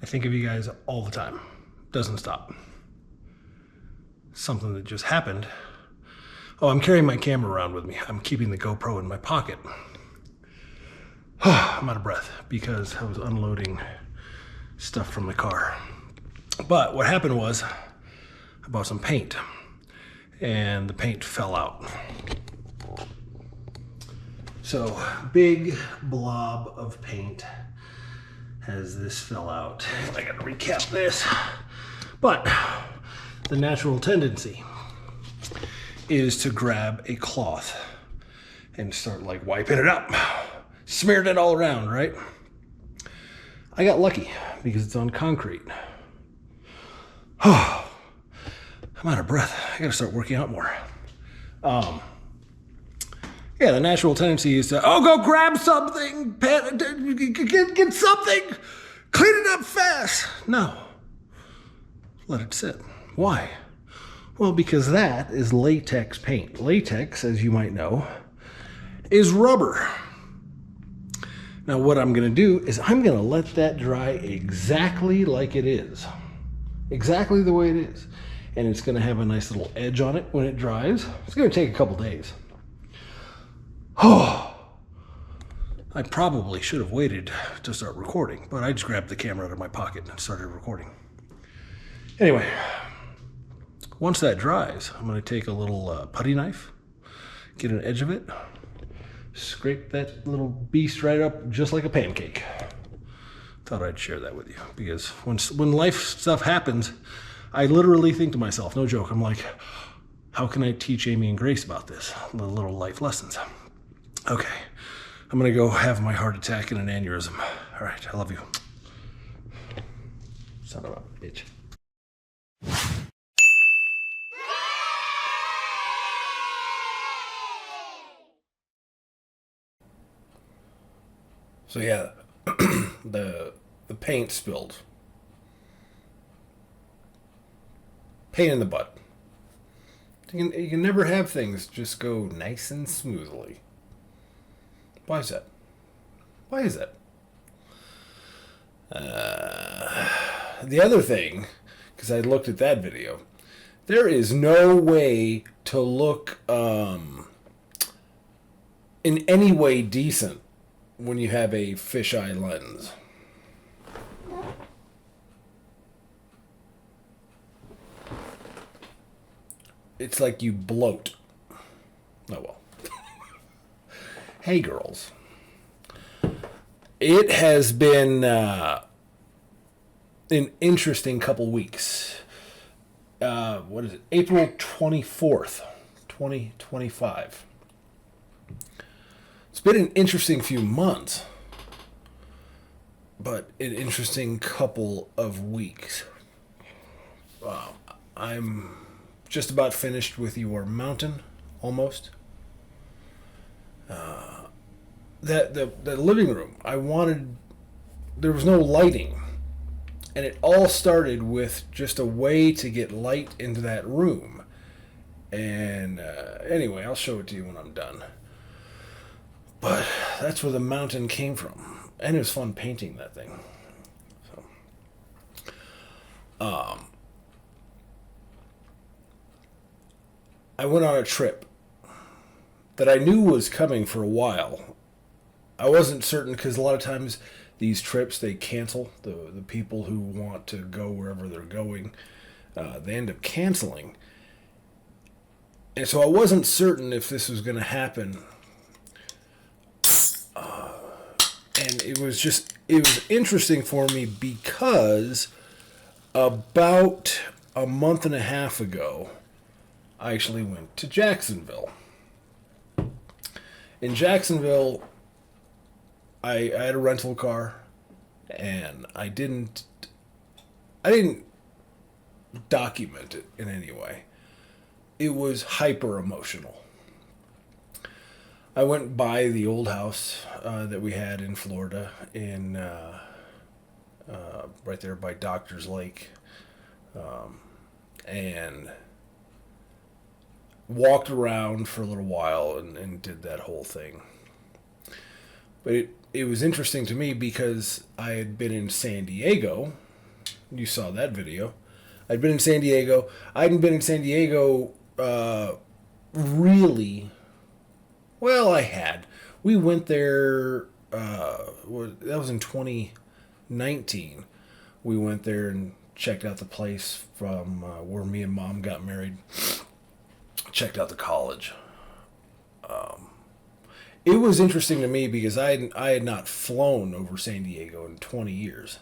I think of you guys all the time. Doesn't stop. Something that just happened. Oh, I'm carrying my camera around with me. I'm keeping the GoPro in my pocket. I'm out of breath because I was unloading stuff from the car. But what happened was I bought some paint and the paint fell out. So big blob of paint as this fell out. I gotta recap this. But the natural tendency is to grab a cloth and start like wiping it up. Smeared it all around, right? I got lucky because it's on concrete. Oh, I'm out of breath. I gotta start working out more. Yeah, the natural tendency is to, go grab something, get something, clean it up fast. No, let it sit. Why? Well, because that is latex paint. Latex, as you might know, is rubber. Now what I'm gonna do is I'm gonna let that dry exactly like it is. Exactly the way it is. And it's gonna have a nice little edge on it when it dries. It's gonna take a couple days. Oh, I probably should have waited to start recording, but I just grabbed the camera out of my pocket and started recording. Anyway, once that dries, I'm gonna take a little putty knife, get an edge of it, scrape that little beast right up just like a pancake. Thought I'd share that with you because when life stuff happens, I literally think to myself, no joke, I'm like, how can I teach Amy and Grace about this? The little life lessons. Okay, I'm gonna go have my heart attack and an aneurysm. All right, I love you. Son of a bitch. So yeah, the paint spilled. Pain in the butt. You can never have things just go nice and smoothly. Why is that? Why is that? The other thing, because I looked at that video, there is no way to look in any way decent when you have a fisheye lens. It's like you bloat. Oh well. Hey girls. It has been an interesting couple weeks. What is it? April 24th, 2025. It's been an interesting few months, but an interesting couple of weeks. I'm just about finished with your mountain, almost. The living room, there was no lighting. And it all started with just a way to get light into that room. And anyway, I'll show it to you when I'm done. But that's where the mountain came from. And it was fun painting that thing. So, I went on a trip that I knew was coming for a while. I wasn't certain because a lot of times these trips, they cancel. The people who want to go wherever they're going, they end up canceling. And so I wasn't certain if this was going to happen. And it was interesting for me because about a month and a half ago, I actually went to Jacksonville. In Jacksonville, I had a rental car, and I didn't document it in any way. It was hyper emotional. I went by the old house that we had in Florida, in right there by Doctor's Lake, and walked around for a little while and did that whole thing. But it was interesting to me because I had been in San Diego You saw that video. I'd been in San Diego. I hadn't been in San Diego really. Well, I had. We went there. That was in 2019. We went there and checked out the place from where me and Mom got married. Checked out the college. It was interesting to me because I had not flown over San Diego in 20 years.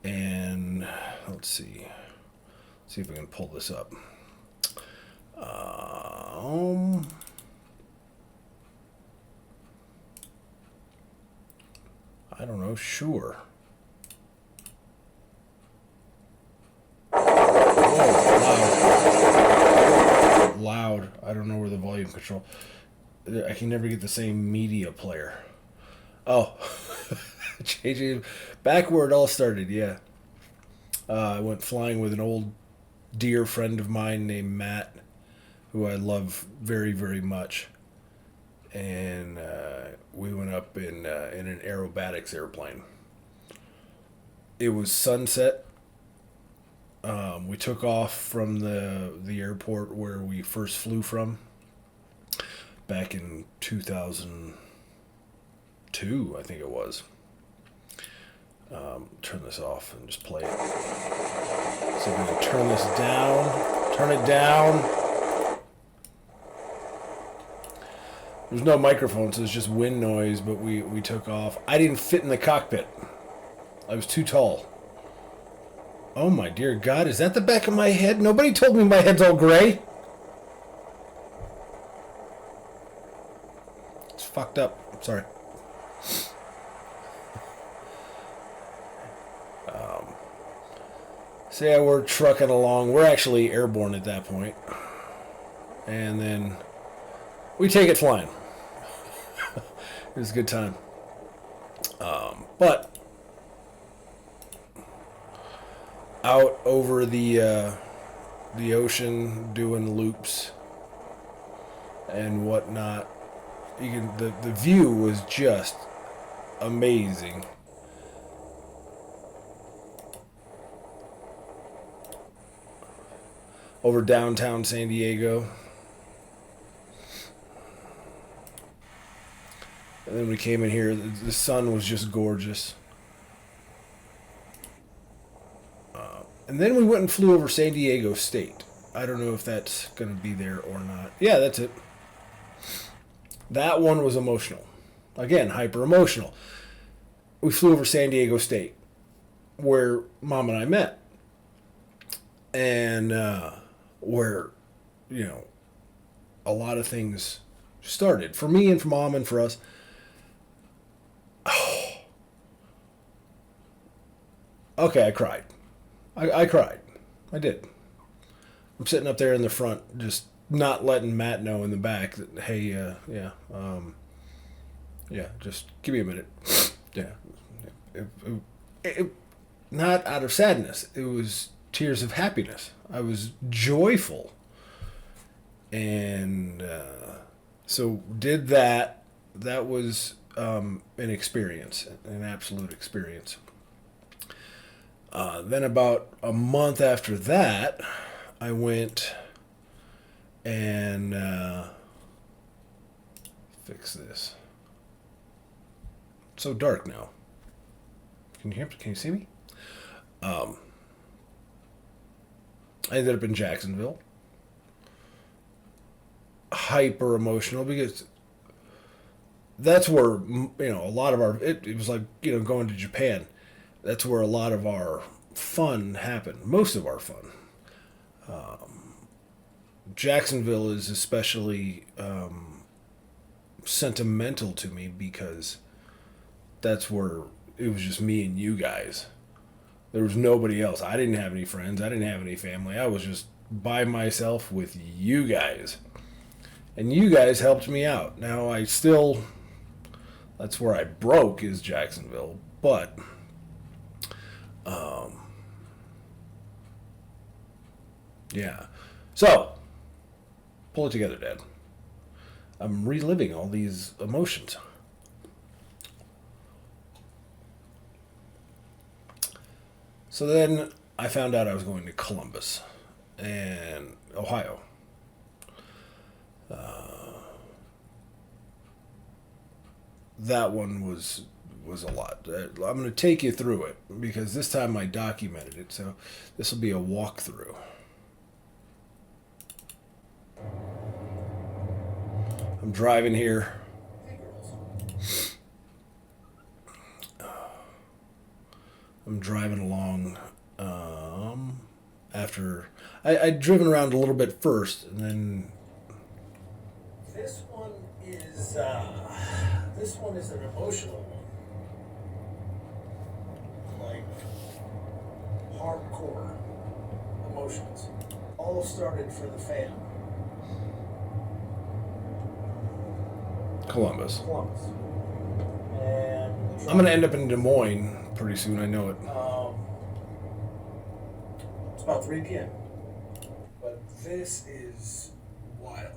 And let's see if I can pull this up. I don't know. Sure. Oh, loud. I don't know where the volume control. I can never get the same media player. Oh, changing back where it all started. Yeah, I went flying with an old dear friend of mine named Matt, who I love very, very much, and we went up in an aerobatics airplane. It was sunset. We took off from the airport where we first flew from back in 2002, I think it was. Turn this off and just play it. So I'm going to turn this down. Turn it down. There's no microphone, so it's just wind noise, but we took off. I didn't fit in the cockpit. I was too tall. Oh my dear God, is that the back of my head? Nobody told me my head's all gray. It's fucked up. I'm sorry. So yeah, we're trucking along. We're actually airborne at that point. And then we take it flying. It was a good time. But out over the ocean doing loops and whatnot, the view was just amazing. Over downtown San Diego. And then we came in here. The sun was just gorgeous. And then we went and flew over San Diego State. I don't know if that's going to be there or not. Yeah, that's it. That one was emotional. Again, hyper emotional. We flew over San Diego State, where Mom and I met. And where, a lot of things started. For me and for Mom and for us. Oh. Okay, I cried. I cried. I did. I'm sitting up there in the front, just not letting Matt know in the back that, hey, just give me a minute. Yeah. It, not out of sadness. It was tears of happiness. I was joyful. And so did that. That was an experience, an absolute experience. Then about a month after that, I went and fix this. It's so dark now. Can you see me? I ended up in Jacksonville. Hyper emotional because that's where, a lot of our, it was like, going to Japan. That's where a lot of our fun happened. Most of our fun. Jacksonville is especially sentimental to me because that's where it was just me and you guys. There was nobody else. I didn't have any friends. I didn't have any family. I was just by myself with you guys. And you guys helped me out. Now, that's where I broke, is Jacksonville. But, yeah. So, pull it together, Dad. I'm reliving all these emotions. So then I found out I was going to Columbus and Ohio. That one was a lot. I'm going to take you through it because this time I documented it. So this will be a walkthrough. I'm driving here. I'm driving along. After I'd driven around a little bit first, and then This one is an emotional one, like hardcore emotions. All started for the fam. Columbus. Columbus. And I'm going to end up in Des Moines pretty soon. I know it. It's about 3 p.m. But this is wild.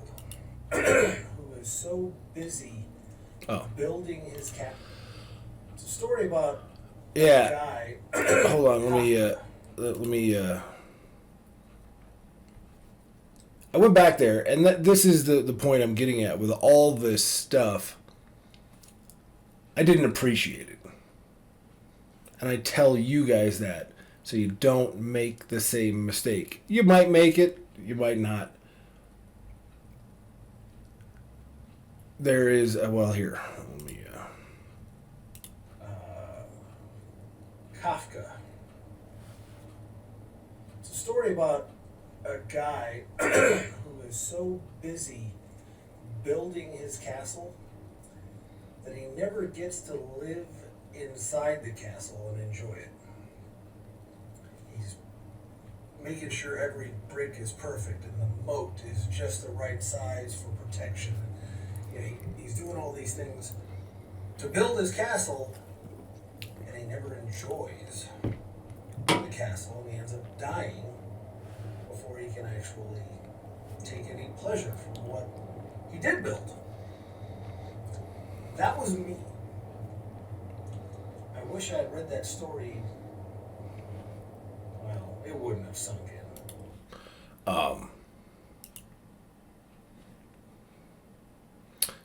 Who is so busy building his cabin. It's a story about a guy. Hold on. Let me. I went back there, and this is the point I'm getting at with all this stuff. I didn't appreciate it. And I tell you guys that so you don't make the same mistake. You might make it, you might not. There is, here, let me, Kafka. It's a story about a guy who is so busy building his castle that he never gets to live inside the castle and enjoy it. He's making sure every brick is perfect and the moat is just the right size for protection. He's doing all these things to build his castle, and he never enjoys the castle, and he ends up dying before he can actually take any pleasure from what he did build. That was me. I wish I had read that story. Well, it wouldn't have sunk in.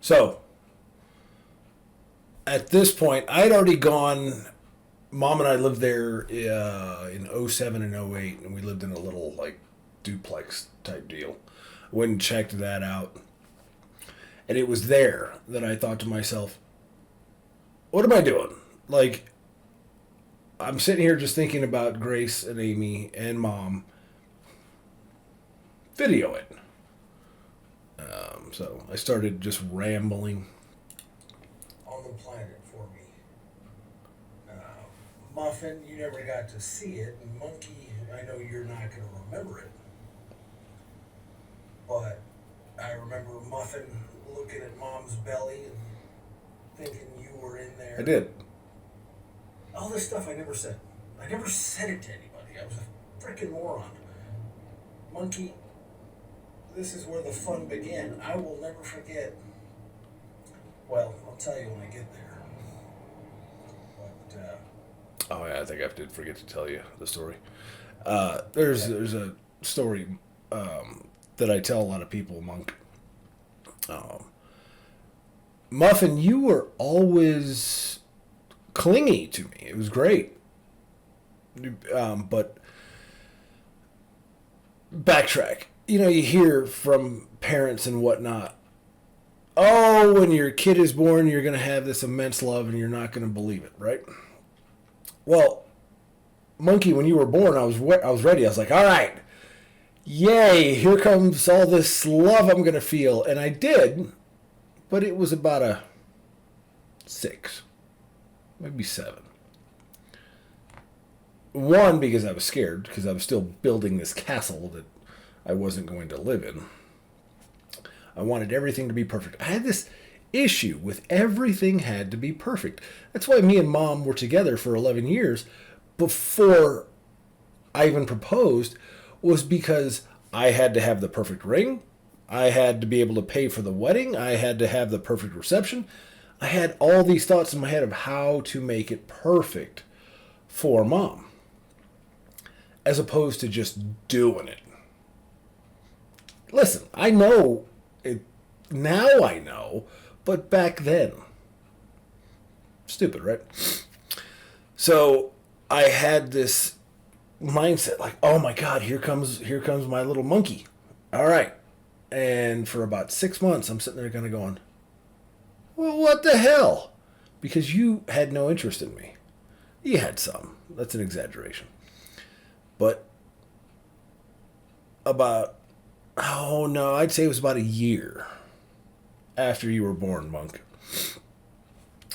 So, at this point, I'd already gone. Mom and I lived there in 07 and 08, and we lived in a little, duplex type deal. Went and checked that out. And it was there that I thought to myself, what am I doing? I'm sitting here just thinking about Grace and Amy and Mom. Video it. So I started just rambling. On the planet for me. Muffin, you never got to see it. And Monkey, I know you're not going to remember it. But I remember Muffin looking at Mom's belly and thinking you were in there. I did. All this stuff I never said. I never said it to anybody. I was a freaking moron. Monkey, this is where the fun began. I will never forget. Well, I'll tell you when I get there. But, I think I did forget to tell you the story. There's a story that I tell a lot of people, Monk. Muffin, you were always clingy to me. It was great. But backtrack. You hear from parents and whatnot. Oh, when your kid is born, you're going to have this immense love and you're not going to believe it, right? Well, Monkey, when you were born, I was ready. I was like, all right, yay, here comes all this love I'm going to feel. And I did, but it was about a 6, maybe 7. One, because I was scared, because I was still building this castle that I wasn't going to live in. I wanted everything to be perfect. I had this issue with everything had to be perfect. That's why me and Mom were together for 11 years before I even proposed, was because I had to have the perfect ring. I had to be able to pay for the wedding. I had to have the perfect reception. I had all these thoughts in my head of how to make it perfect for Mom. as opposed to just doing it. Listen, I know it now, I know, but back then, stupid, right? So I had this mindset like, oh my God, here comes my little monkey. All right. And for about 6 months, I'm sitting there kind of going, well, what the hell? Because you had no interest in me. You had some. That's an exaggeration. But about, oh no, I'd say it was about a year after you were born, Monk.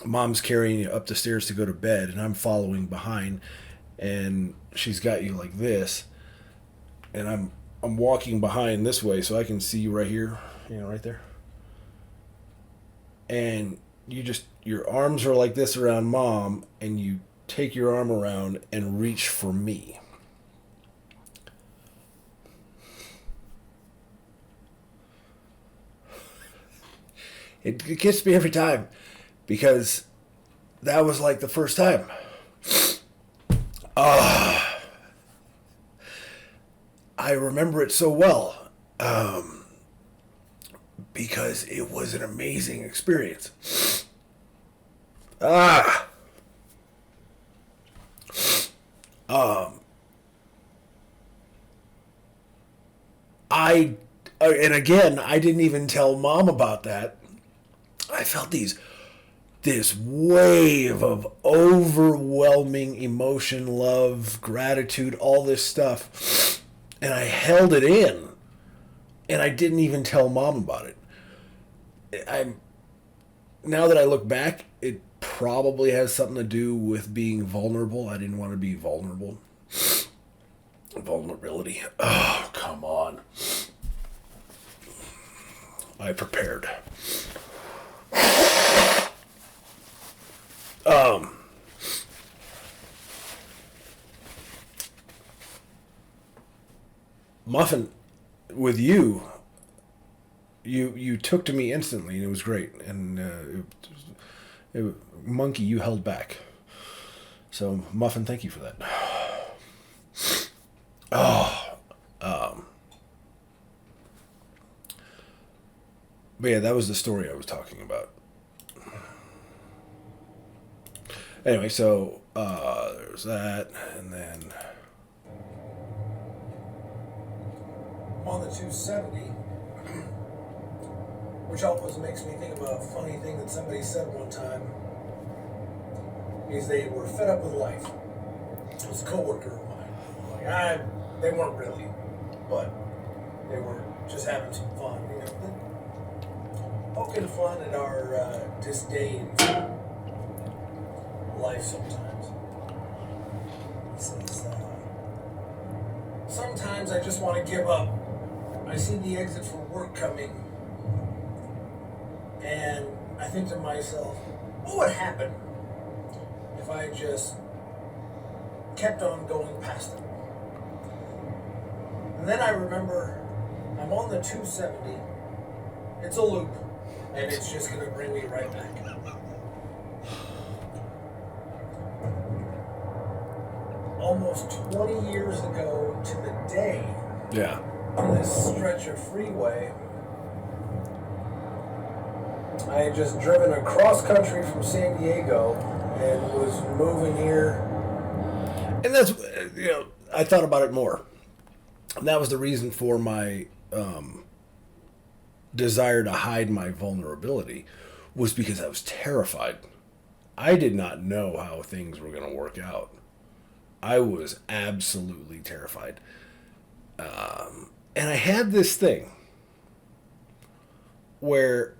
Mom's carrying you up the stairs to go to bed, and I'm following behind, and she's got you like this, and I'm walking behind this way so I can see you right here, right there. And your arms are like this around Mom, and you take your arm around and reach for me. It gets me every time, because that was like the first time. I remember it so well, because it was an amazing experience. And again, I didn't even tell Mom about that. I felt this wave of overwhelming emotion, love, gratitude, all this stuff. And I held it in. And I didn't even tell Mom about it. Now that I look back, it probably has something to do with being vulnerable. I didn't want to be vulnerable. Vulnerability. Oh, come on. I prepared. Muffin, with you took to me instantly, and it was great. And Monkey, you held back. So, Muffin, thank you for that. But yeah, that was the story I was talking about. Anyway, so there's that, and then on the 270, which always makes me think of a funny thing that somebody said one time, is they were fed up with life. It was a coworker of mine. Like, they weren't really, but they were just having some fun, poking fun at our disdain for life sometimes. He says, sometimes I just want to give up. I see the exit for work coming, and I think to myself, what would happen if I just kept on going past it? And then I remember I'm on the 270. It's a loop, and it's just going to bring me right back. Almost 20 years ago to the day, yeah, on this stretch of freeway, I had just driven across country from San Diego and was moving here. And that's, I thought about it more. And that was the reason for my desire to hide my vulnerability, was because I was terrified. I did not know how things were going to work out. I was absolutely terrified. And I had this thing where,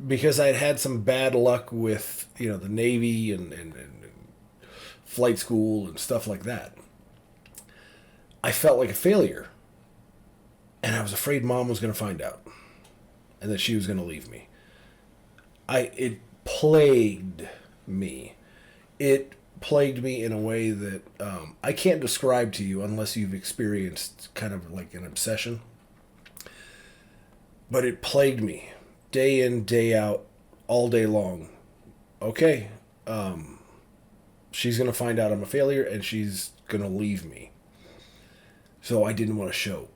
because I'd had some bad luck with, the Navy and flight school and stuff like that, I felt like a failure. And I was afraid Mom was going to find out. And that she was going to leave me. It plagued me. It plagued me in a way that I can't describe to you unless you've experienced kind of like an obsession. But it plagued me day in, day out, all day long. Okay, she's going to find out I'm a failure, and she's going to leave me. So I didn't want to show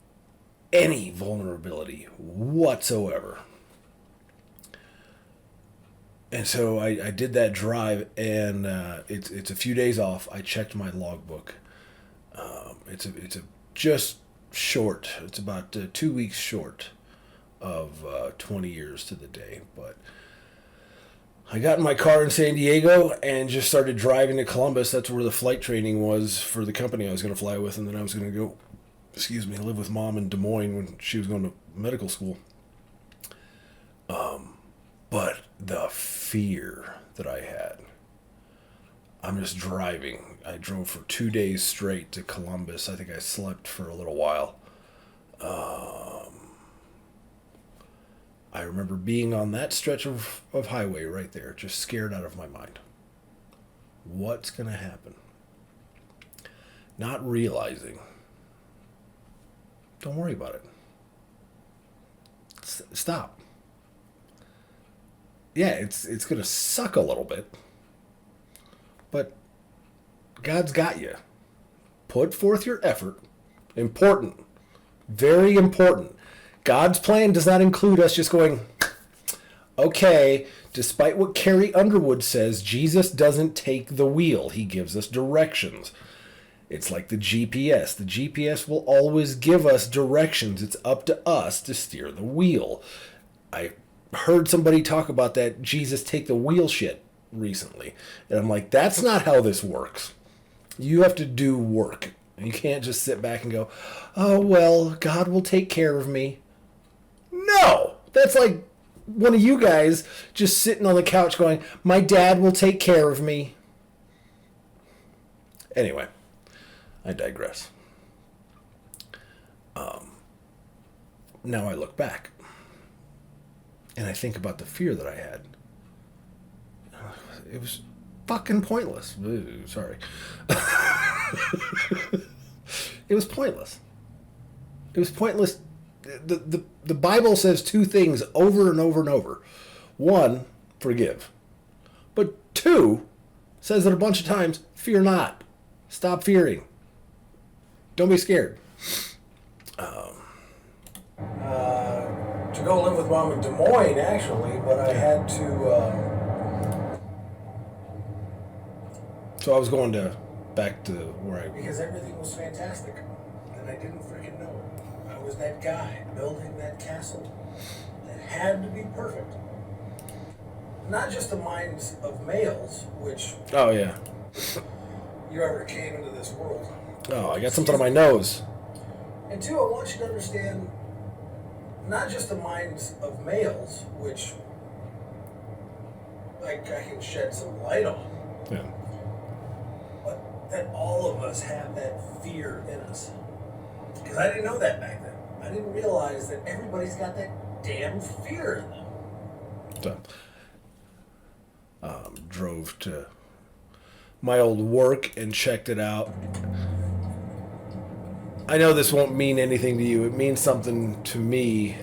any vulnerability whatsoever. And so I did that drive, and it's a few days off. I checked my logbook. It's a just short. It's about 2 weeks short of 20 years to the day. But I got in my car in San Diego and just started driving to Columbus. That's where the flight training was for the company I was going to fly with, and then I was going to go, live with Mom in Des Moines when she was going to medical school. But the fear that I had. I'm just driving. I drove for 2 days straight to Columbus. I think I slept for a little while. I remember being on that stretch of highway right there, just scared out of my mind. What's going to happen? Not realizing. Don't worry about it. Stop. Yeah, it's going to suck a little bit. But God's got you. Put forth your effort. Important. Very important. God's plan does not include us just going, okay, despite what Carrie Underwood says, Jesus doesn't take the wheel. He gives us directions. It's like the GPS. The GPS will always give us directions. It's up to us to steer the wheel. I heard somebody talk about that Jesus take the wheel shit recently. And I'm like, that's not how this works. You have to do work. You can't just sit back and go, oh, well, God will take care of me. No! That's like one of you guys just sitting on the couch going, my dad will take care of me. Anyway, I digress. Now I look back and I think about the fear that I had. It was fucking pointless. Ooh, sorry. It was pointless. It was pointless. The Bible says two things over and over and over. One, forgive. But two, says it a bunch of times, fear not. Stop fearing. Don't be scared. To go live with Mom in Des Moines, actually, but I had to... So I was going back to where because everything was fantastic, and I didn't freaking know it. I was that guy building that castle that had to be perfect. Not just the minds of males, which Oh, yeah. you ever came into this world. Oh, I got something on my nose. And two, I want you to understand not just the minds of males, which I can shed some light on, Yeah. but that all of us have that fear in us. Because I didn't know that back then. I didn't realize that everybody's got that damn fear in them. So, drove to my old work and checked it out. I know this won't mean anything to you. It means something to me.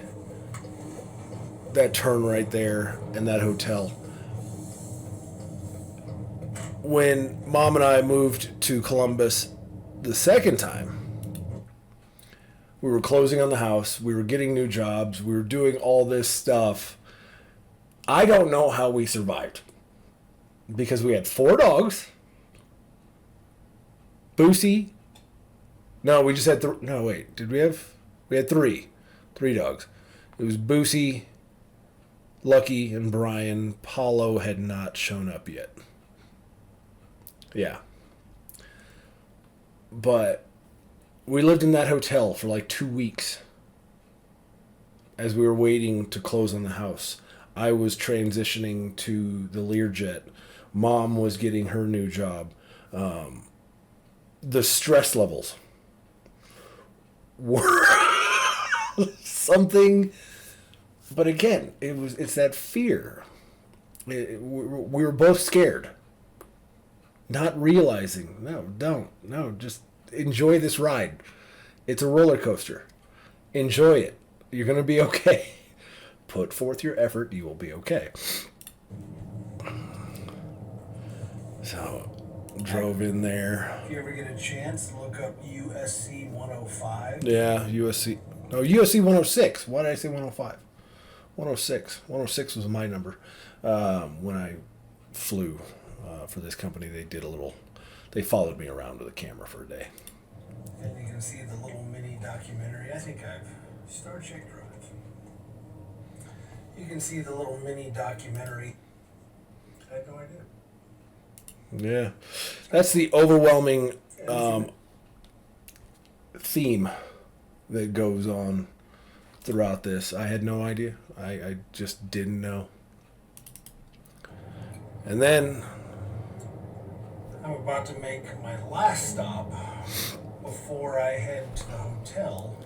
That turn right there and that hotel. When Mom and I moved to Columbus the second time, we were closing on the house. We were getting new jobs. We were doing all this stuff. I don't know how we survived. Because we had 4 dogs. Boosie. No, we just had no, wait. Did we have? We had 3. 3 dogs. It was Boosie, Lucky, and Brian. Paulo had not shown up yet. Yeah. But we lived in that hotel for like 2 weeks as we were waiting to close on the house. I was transitioning to the Learjet. Mom was getting her new job. The stress levels were something, but again, it's that fear. We were both scared, not realizing. No, just enjoy this ride. It's a roller coaster. Enjoy it. You're gonna be okay. Put forth your effort. You will be okay. So, drove in there. If you ever get a chance, look up USC 105. Yeah, USC. No, USC 106. Why did I say 105? 106. 106 was my number. When I flew for this company, they followed me around with a camera for a day. And you can see the little mini documentary. I think I've Star Trek Drive. You can see the little mini documentary. I had no idea. Yeah. That's the overwhelming theme that goes on throughout this. I had no idea. I just didn't know. And then I'm about to make my last stop before I head to the hotel.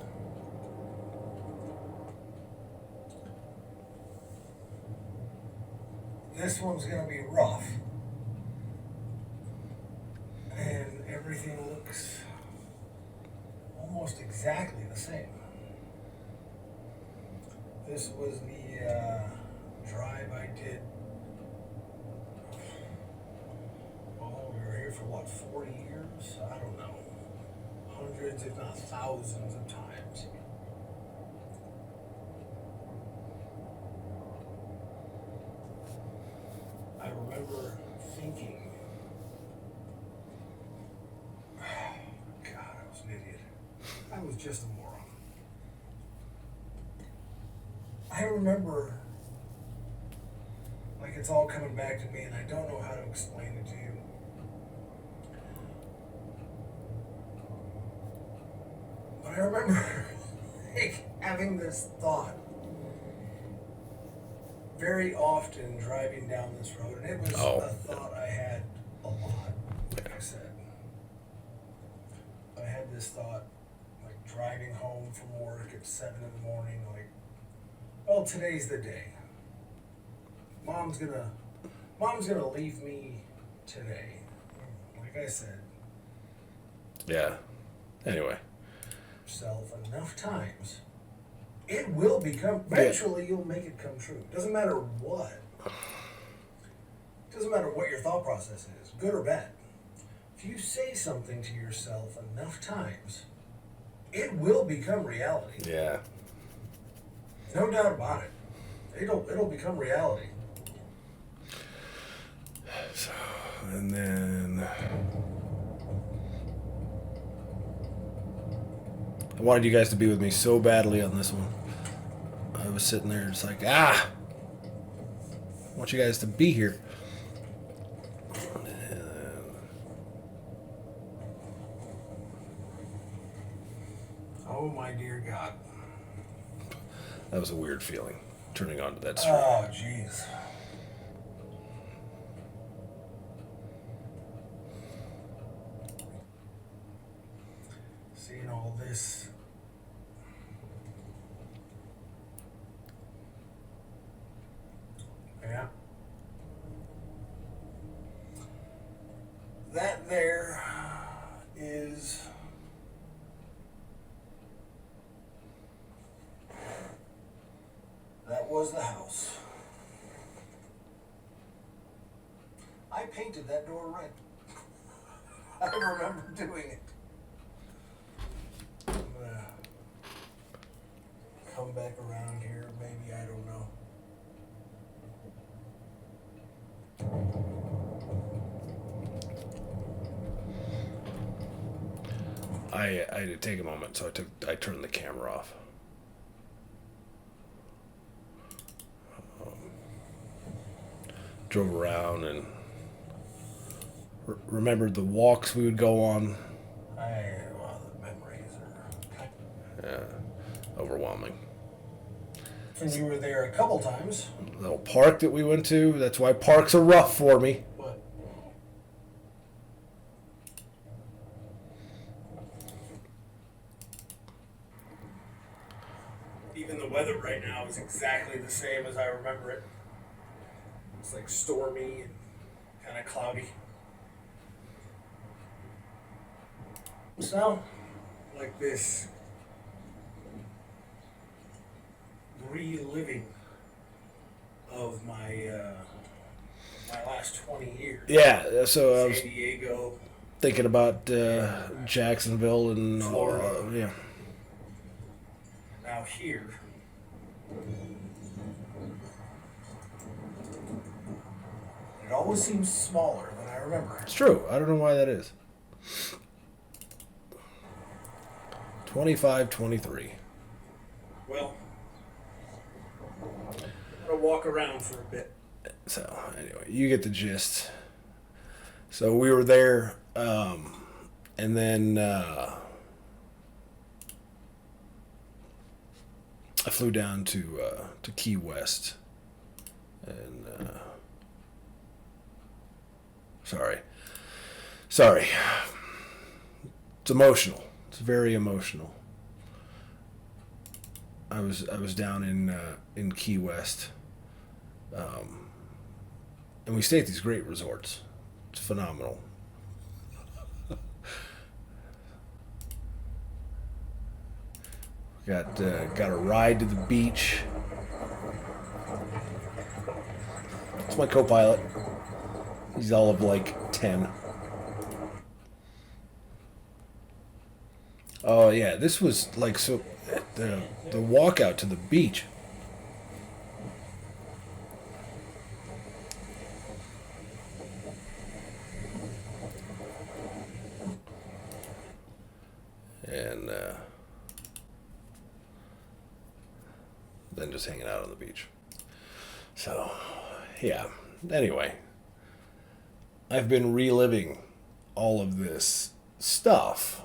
This one's going to be rough. And everything looks almost exactly the same. This was the drive I did. Well, we were here for what, 40 years? I don't know. Hundreds, if not thousands of times. I remember thinking, God, I was an idiot. I was just a moron. I remember, like it's all coming back to me and I don't know how to explain it to you. But I remember like having this thought very often driving down this road, and it was a thought I had a lot, like I said. I had this thought, like driving home from work at 7 in the morning, like, well, today's the day. Mom's gonna leave me today. Like I said. Yeah. Anyway. Yourself enough times. It will become, eventually you'll make it come true. Doesn't matter what. Doesn't matter what your thought process is, good or bad. If you say something to yourself enough times, it will become reality. Yeah. No doubt about it. It'll become reality. So, and then I wanted you guys to be with me so badly on this one. I was sitting there just like, I want you guys to be here. Oh my dear God. That was a weird feeling, turning onto that street. Oh, jeez. Seeing all this. Yeah. That there is that was the house. I painted that door red. I remember doing it. I'm gonna come back around here, maybe, I don't know. I had to take a moment, so I turned the camera off. Drove around and remembered the walks we would go on. Well, the memories are Overwhelming. And you were there a couple times. Little park that we went to. That's why parks are rough for me. But even the weather right now is exactly the same as I remember it. It's like stormy and kind of cloudy. So, like this reliving of my last last 20 years. Yeah, so I was San Diego, thinking about Jacksonville and Florida. yeah. Now here, it always seems smaller than I remember. It's true. I don't know why that is. 25-23. Well, I'm gonna walk around for a bit. So anyway, you get the gist. So we were there, and then I flew down to Key West, and sorry, it's emotional. It's very emotional. I was down in Key West. And we stay at these great resorts. It's phenomenal. Got a ride to the beach. It's my co-pilot. He's all of like 10. Oh yeah, this was like so. The walk out to the beach. And then just hanging out on the beach. So, yeah. Anyway, I've been reliving all of this stuff,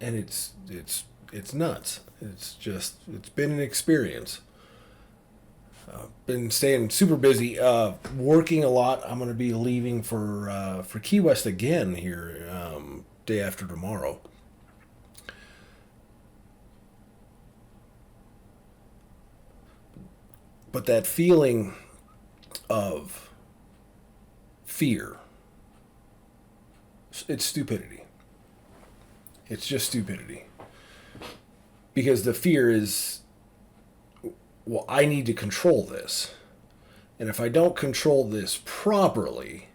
and it's nuts. It's been an experience. Been staying super busy, working a lot. I'm going to be leaving for Key West again here day after tomorrow. But that feeling of fear, it's stupidity. It's just stupidity. Because the fear is, well, I need to control this. And if I don't control this properly,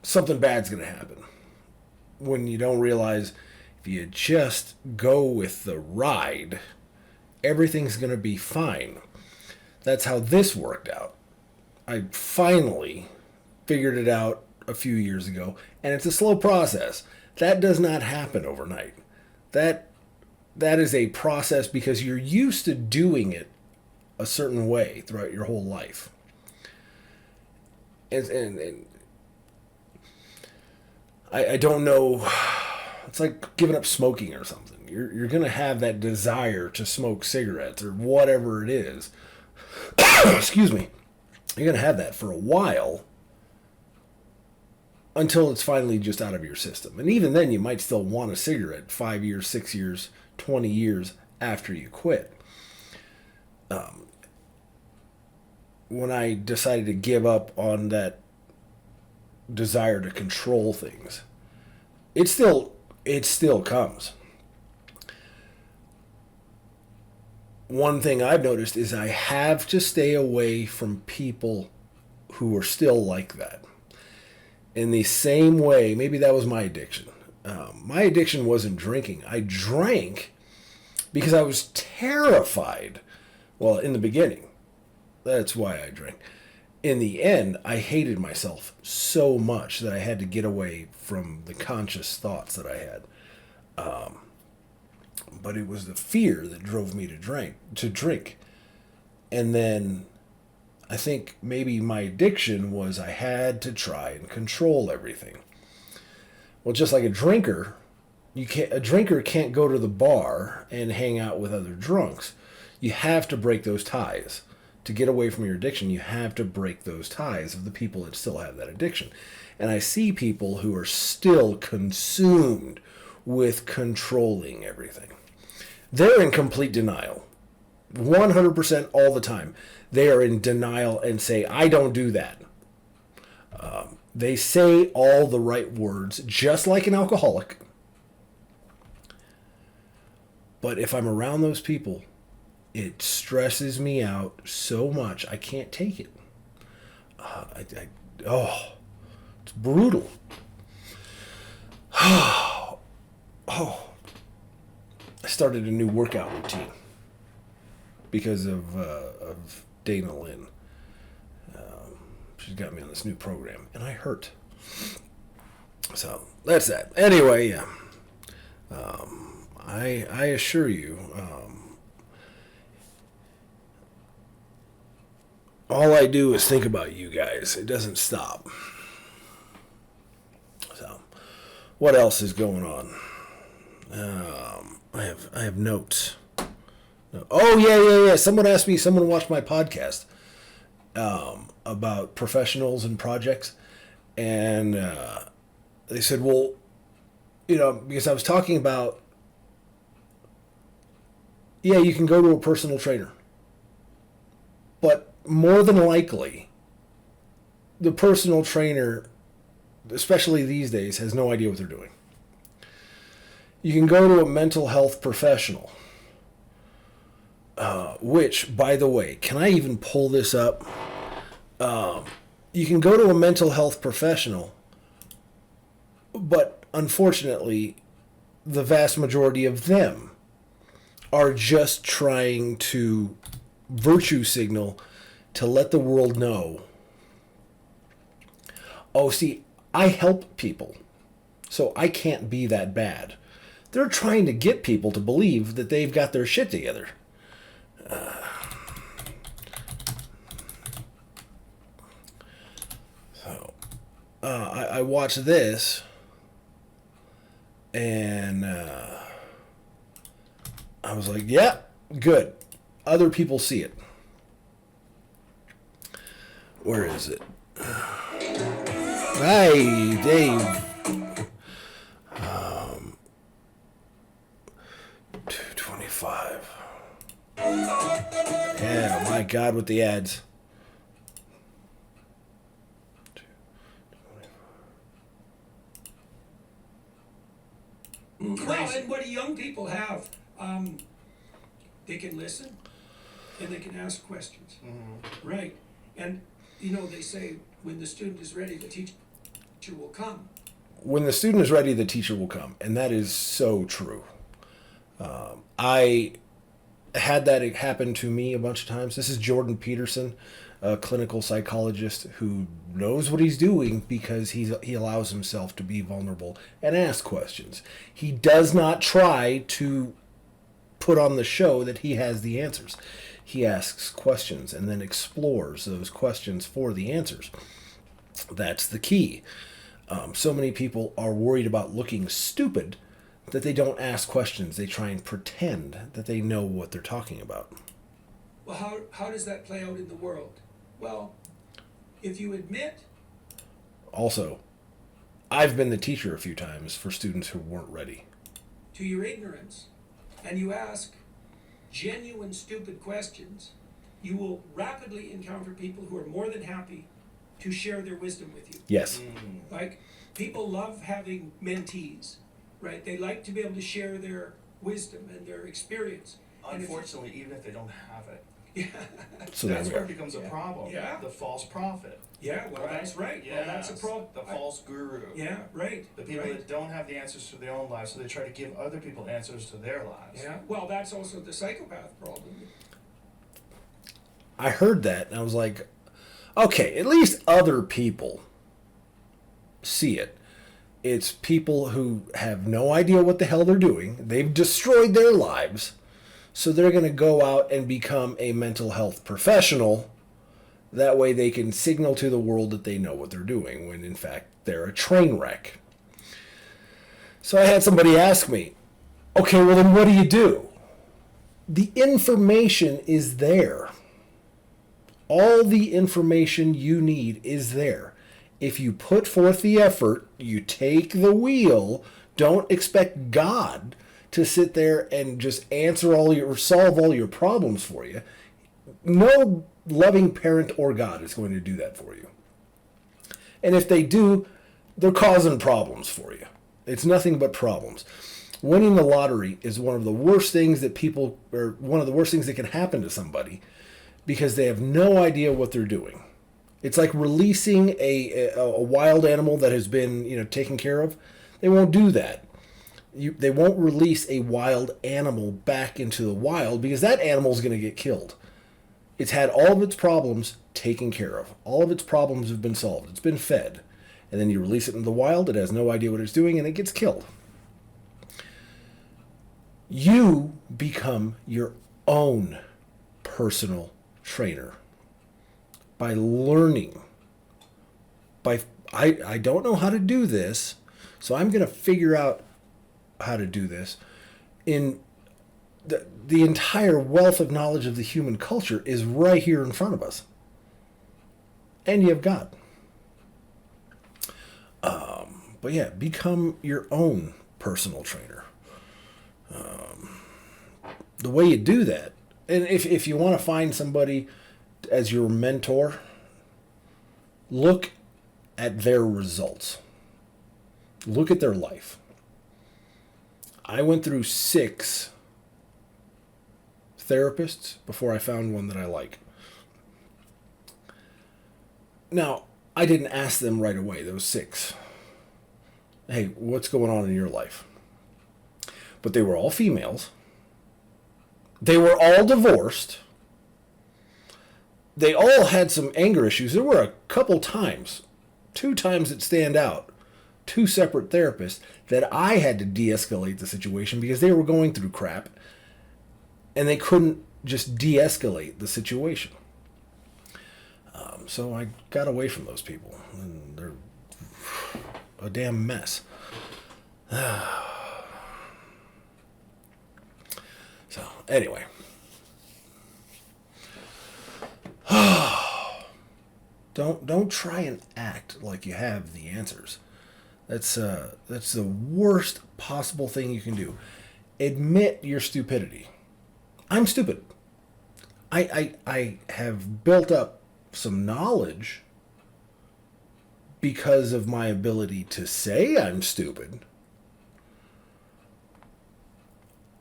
something bad's going to happen. When you don't realize if you just go with the ride, everything's going to be fine. That's how this worked out. I finally figured it out a few years ago, and it's a slow process. That does not happen overnight. That is a process because you're used to doing it a certain way throughout your whole life. And I don't know. It's like giving up smoking or something. You're going to have that desire to smoke cigarettes or whatever it is. Excuse me. You're going to have that for a while until it's finally just out of your system. And even then, you might still want a cigarette 5 years, 6 years, 20 years after you quit. When I decided to give up on that desire to control things, it still comes. One thing I've noticed is I have to stay away from people who are still like that. In the same way, maybe that was my addiction. My addiction wasn't drinking. I drank because I was terrified. Well, in the beginning, that's why I drank. In the end, I hated myself so much that I had to get away from the conscious thoughts that I had. But it was the fear that drove me to drink. And then I think maybe my addiction was I had to try and control everything. Well, just like a drinker can't go to the bar and hang out with other drunks. You have to break those ties. To get away from your addiction, you have to break those ties of the people that still have that addiction. And I see people who are still consumed with controlling everything. They're in complete denial. 100% all the time. They are in denial and say, I don't do that. They say all the right words, just like an alcoholic. But if I'm around those people, It stresses me out so much. I can't take it. It's brutal. I started a new workout routine because of Dana Lynn. She's got me on this new program, and I hurt. So that's that. Anyway, yeah. I assure you, all I do is think about you guys. It doesn't stop. So, what else is going on? I have notes. Oh yeah. Someone watched my podcast about professionals and projects, and they said, well, because I was talking about, yeah, you can go to a personal trainer, but more than likely, the personal trainer, especially these days, has no idea what they're doing. You can go to a mental health professional, which, by the way, can I even pull this up? You can go to a mental health professional, but unfortunately, the vast majority of them are just trying to virtue signal to let the world know, oh, see, I help people, so I can't be that bad. They're trying to get people to believe that they've got their shit together. I watched this, and I was like, yeah, good. Other people see it. Where is it? Hi, Dave. 225. Yeah, my God, with the ads. Well, and what do young people have? They can listen and they can ask questions. Mm-hmm. Right. And, they say when the student is ready, the teacher will come. When the student is ready, the teacher will come. And that is so true. I had that happen to me a bunch of times. This is Jordan Peterson, a clinical psychologist who knows what he's doing because he allows himself to be vulnerable and ask questions. He does not try to put on the show that he has the answers. He asks questions and then explores those questions for the answers. That's the key. So many people are worried about looking stupid that they don't ask questions. They try and pretend that they know what they're talking about. Well, how does that play out in the world? Well, if you admit... Also, I've been the teacher a few times for students who weren't ready. ...to your ignorance, and you ask genuine stupid questions, you will rapidly encounter people who are more than happy to share their wisdom with you. Yes. Like, people love having mentees, right? They like to be able to share their wisdom and their experience. Unfortunately, even if they don't have it. Yeah. So that's where it becomes a problem. Yeah. The false prophet. Yeah, well, that's right. Yeah, well, that's a problem. The false guru. Yeah, right. The people that don't have the answers to their own lives, so they try to give other people answers to their lives. Yeah, well, that's also the psychopath problem. I heard that, and I was like, okay, at least other people see it. It's people who have no idea what the hell they're doing. They've destroyed their lives. So they're going to go out and become a mental health professional. That way they can signal to the world that they know what they're doing, when in fact they're a train wreck. So I had somebody ask me, okay, well then what do you do? The information is there. All the information you need is there. If you put forth the effort, you take the wheel, don't expect God to sit there and just solve all your problems for you. No loving parent or God is going to do that for you. And if they do, they're causing problems for you. It's nothing but problems. Winning the lottery is one of the worst things that people, or one of the worst things that can happen to somebody, because they have no idea what they're doing. It's like releasing a wild animal that has been, taken care of. They won't do that. They won't release a wild animal back into the wild because that animal is going to get killed. It's had all of its problems taken care of. All of its problems have been solved. It's been fed. And then you release it in the wild. It has no idea what it's doing and it gets killed. You become your own personal trainer by learning. I don't know how to do this, so I'm going to figure out how to do this. In the entire wealth of knowledge of the human culture is right here in front of us. And you have God. But yeah, become your own personal trainer. The way you do that, and if you want to find somebody as your mentor, look at their results. Look at their life. I went through 6 therapists before I found one that I like. Now, I didn't ask them right away, those 6. Hey, what's going on in your life? But they were all females. They were all divorced. They all had some anger issues. There were a couple times, 2 times that stand out, 2 separate therapists that I had to de-escalate the situation because they were going through crap and they couldn't just de-escalate the situation. So I got away from those people, and they're a damn mess. So anyway, don't try and act like you have the answers. That's the worst possible thing you can do. Admit your stupidity. I'm stupid. I have built up some knowledge because of my ability to say I'm stupid.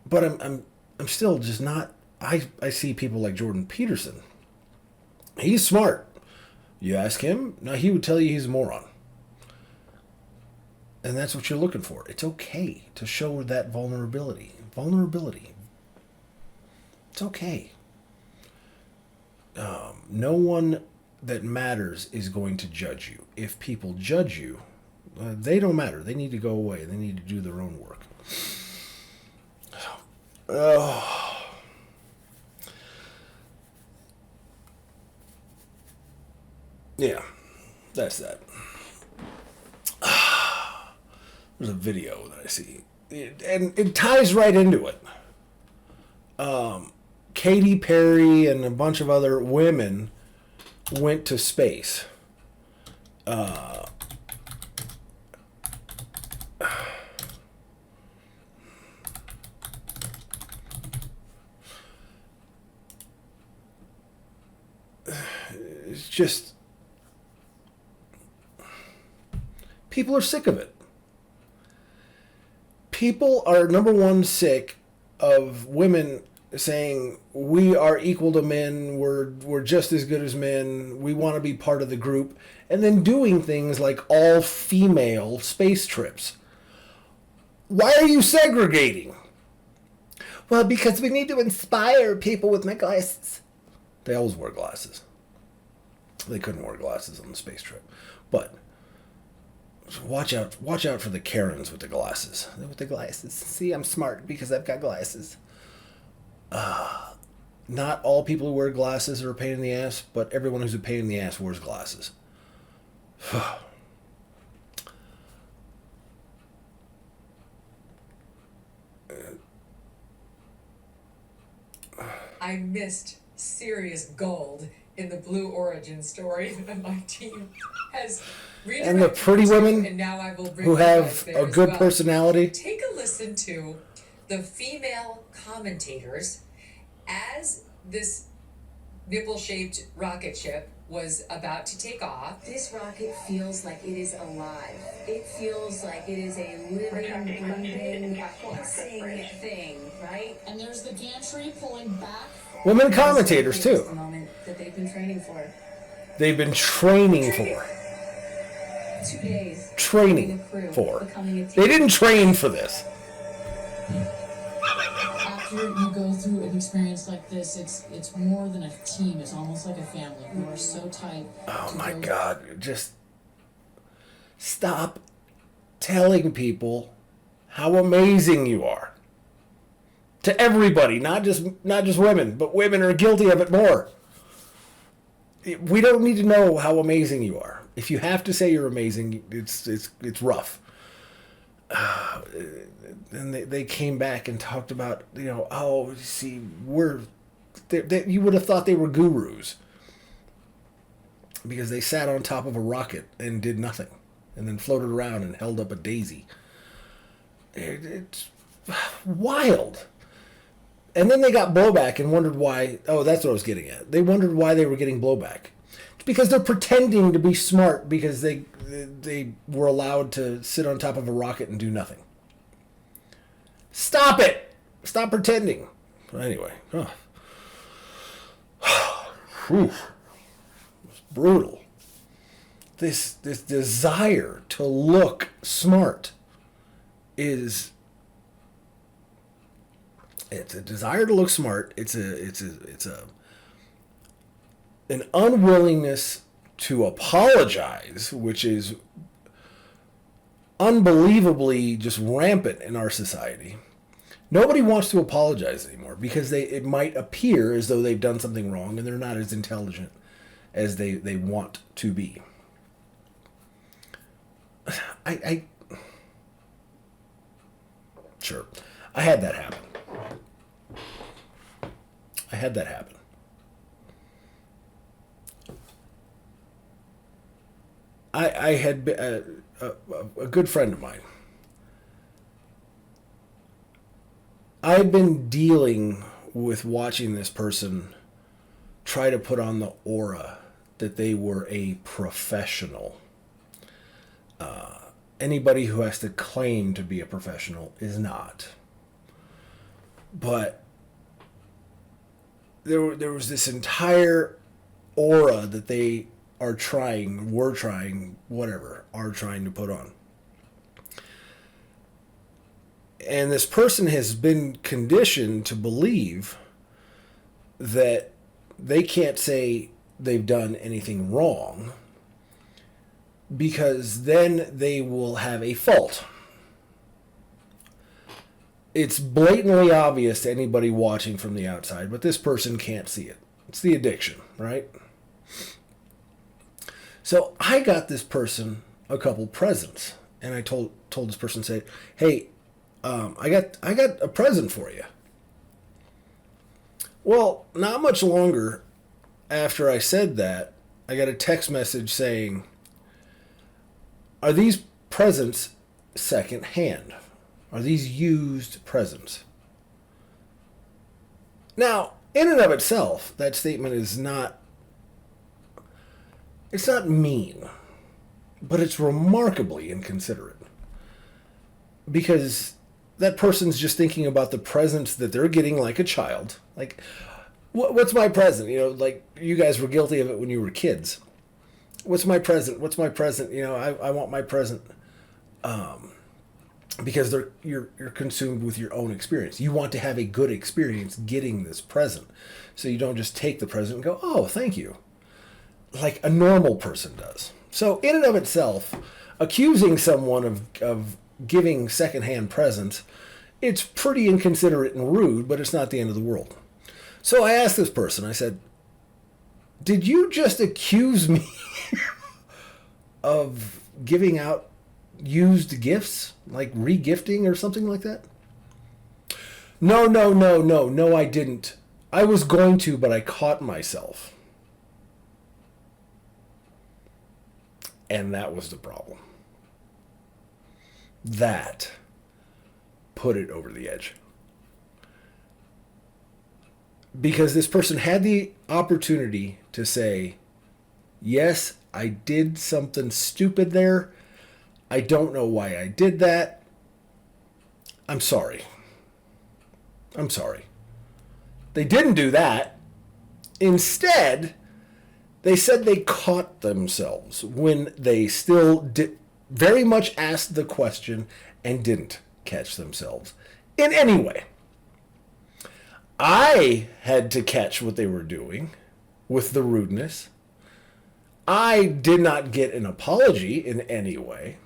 But I'm still just not. I see people like Jordan Peterson. He's smart. You ask him, now he would tell you he's a moron. And that's what you're looking for. It's okay to show that vulnerability. It's okay. No one that matters is going to judge you. If people judge you, they don't matter. They need to go away. They need to do their own work. Yeah, that's that. There's a video that I see, and it ties right into it. Katy Perry and a bunch of other women went to space. It's just, people are sick of it. People are, number one, sick of women saying we are equal to men, we're just as good as men, we want to be part of the group, and then doing things like all female space trips. Why are you segregating? Well, because we need to inspire people with my glasses. They always wear glasses. They couldn't wear glasses on the space trip. But watch out for the Karens with the glasses. With the glasses. See, I'm smart because I've got glasses. Not all people who wear glasses are a pain in the ass, but everyone who's a pain in the ass wears glasses. I missed serious gold in the Blue Origin story that my team has redirected And the pretty to, women and now I will bring who you guys have there a as good well. personality. Take a listen to the female commentators as this nipple-shaped rocket ship was about to take off. This rocket feels like it is alive. It feels like it is a living, breathing, pulsing thing, right? And there's the gantry pulling back. Women commentators, It's too. the moment that they've been training for. They've been training for. 2 days. Training Becoming a crew, for. becoming a They team. didn't train for this. After you go through an experience like this, it's more than a team. It's almost like a family. You are so tight. Oh to my go- God. Just stop telling people how amazing you are. To everybody, not just women, but women are guilty of it more. We don't need to know how amazing you are. If you have to say you're amazing, it's rough. And they came back and talked about, oh, see, you would have thought they were gurus because they sat on top of a rocket and did nothing and then floated around and held up a daisy. It's wild. And then they got blowback and wondered why. Oh, that's what I was getting at. They wondered why they were getting blowback. It's because they're pretending to be smart because they were allowed to sit on top of a rocket and do nothing. Stop it! Stop pretending. Anyway, Whew. It's brutal. This desire to look smart is. It's a desire to look smart. It's an unwillingness to apologize, which is unbelievably just rampant in our society. Nobody wants to apologize anymore because it might appear as though they've done something wrong and they're not as intelligent as they want to be. Sure. I had that happen. I had a good friend of mine. I had been dealing with watching this person try to put on the aura that they were a professional. Anybody who has to claim to be a professional is not. But there was this entire aura that they are trying to put on. And this person has been conditioned to believe that they can't say they've done anything wrong because then they will have a fault. It's blatantly obvious to anybody watching from the outside, but this person can't see it. It's the addiction, right? So I got this person a couple presents, and I told this person, said, "Hey, I got a present for you." Well, not much longer after I said that, I got a text message saying, "Are these presents secondhand? Are these used presents?" Now, in and of itself, that statement is not, it's not mean, but it's remarkably inconsiderate. Because that person's just thinking about the presents that they're getting like a child. Like, what's my present? Like you guys were guilty of it when you were kids. What's my present? What's my present? I want my present. Because you're consumed with your own experience. You want to have a good experience getting this present. So you don't just take the present and go, "Oh, thank you," like a normal person does. So in and of itself, accusing someone of giving secondhand presents, it's pretty inconsiderate and rude, but it's not the end of the world. So I asked this person, I said, "Did you just accuse me of giving out used gifts, like regifting or something like that?" No, I didn't. I was going to, but I caught myself. And that was the problem. That put it over the edge. Because this person had the opportunity to say, Yes, I did something stupid there. I don't know why I did that. I'm sorry. I'm sorry. They didn't do that. Instead, they said they caught themselves when they still did very much asked the question and didn't catch themselves in any way. I had to catch what they were doing with the rudeness. I did not get an apology in any way.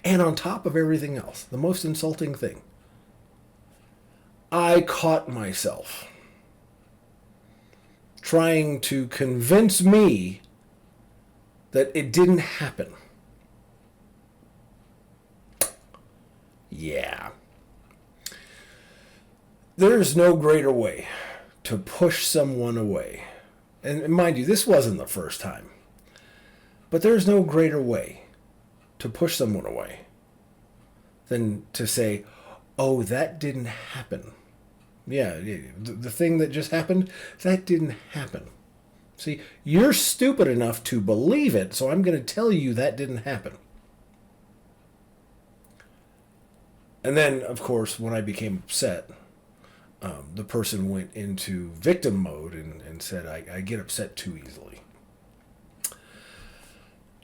And on top of everything else, the most insulting thing, I caught myself trying to convince me that it didn't happen. Yeah. There's no greater way to push someone away. And mind you, this wasn't the first time. But there's no greater way to push someone away than to say, oh, that didn't happen. Yeah, the thing that just happened, that didn't happen. See, you're stupid enough to believe it, so I'm going to tell you that didn't happen. And then, of course, when I became upset, the person went into victim mode and said, I get upset too easily.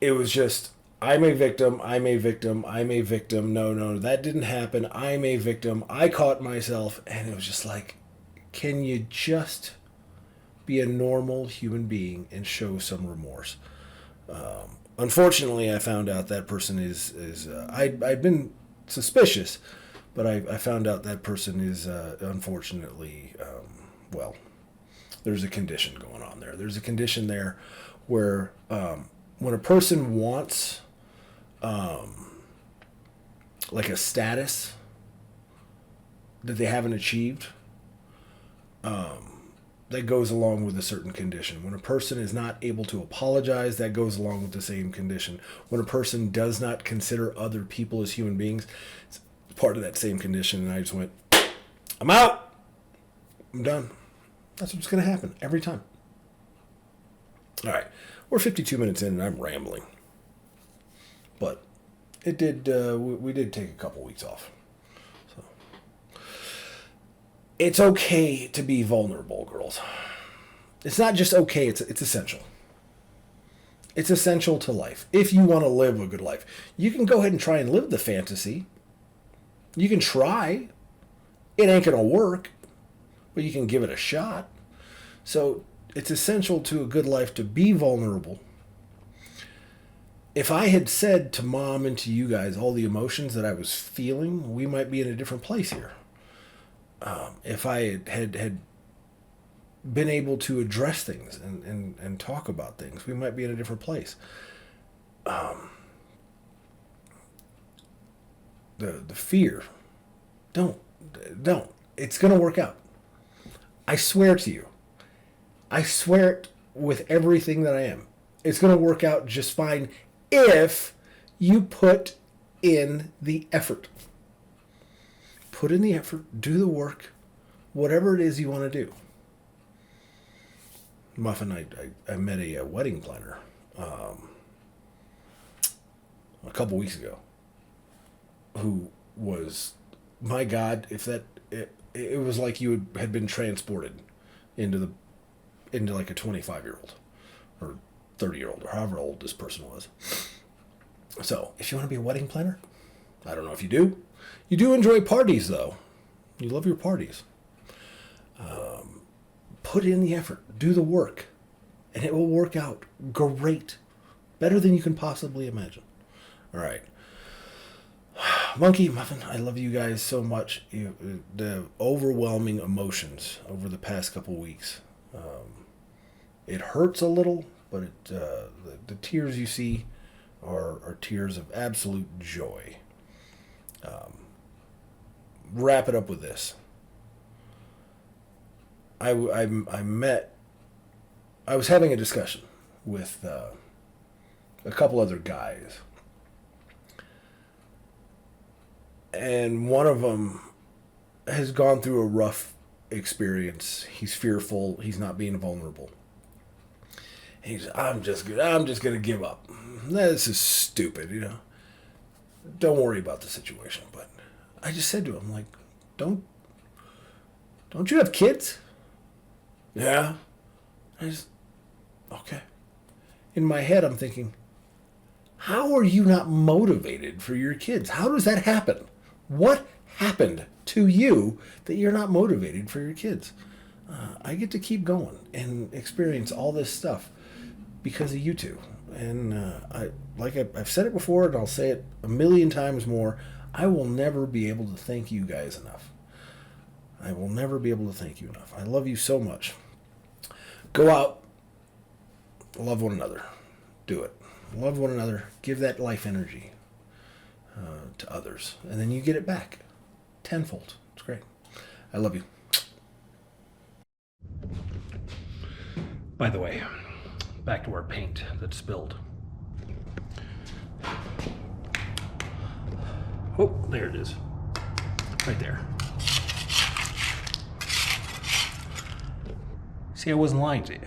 It was just, I'm a victim, I'm a victim, I'm a victim. No, that didn't happen. I'm a victim. I caught myself. And it was just like, can you just be a normal human being and show some remorse? Unfortunately, I found out that person I'd been suspicious, but I found out that person is, unfortunately, there's a condition going on there. There's a condition there where when a person wants like a status that they haven't achieved, that goes along with a certain condition. When a person is not able to apologize, that goes along with the same condition. When a person does not consider other people as human beings, it's part of that same condition. And I just went, I'm out. I'm done. That's what's going to happen every time. All right. We're 52 minutes in and I'm rambling. But it did, we did take a couple weeks off. So it's okay to be vulnerable, girls. It's not just okay, it's essential. It's essential to life. If you want to live a good life, you can go ahead and try and live the fantasy. You can try. It ain't going to work, but you can give it a shot. So it's essential to a good life to be vulnerable. If I had said to Mom and to you guys all the emotions that I was feeling, we might be in a different place here. If I had been able to address things and talk about things, we might be in a different place. The fear, don't. It's going to work out. I swear to you. I swear it with everything that I am. It's going to work out just fine if you put in the effort. Put in the effort, do the work, whatever it is you want to do. Muffin, I met a wedding planner a couple weeks ago who was, my God, if that, it was like you had been transported into like a 25-year-old or 30-year-old or however old this person was. So, if you want to be a wedding planner, I don't know if you do. You do enjoy parties, though. You love your parties. Put in the effort. Do the work. And it will work out great. Better than you can possibly imagine. All right. Monkey, Muffin, I love you guys so much. The overwhelming emotions over the past couple weeks. It hurts a little, but the tears you see are tears of absolute joy. Wrap it up with this. I was having a discussion with a couple other guys, and one of them has gone through a rough experience. He's fearful. He's not being vulnerable. He's, I'm just gonna give up. This is stupid, you know. Don't worry about the situation. But I just said to him, like, don't you have kids? Yeah. Okay. In my head, I'm thinking, how are you not motivated for your kids? How does that happen? What happened to you that you're not motivated for your kids? I get to keep going and experience all this stuff because of you two. And I've said it before, and I'll say it a million times more. I will never be able to thank you guys enough. I will never be able to thank you enough. I love you so much. Go out, love one another. Do it. Love one another. Give that life energy to others, and then you get it back tenfold. It's great. I love you. By the way, back to our paint that spilled. Oh, there it is. Right there. See, I wasn't lying to you.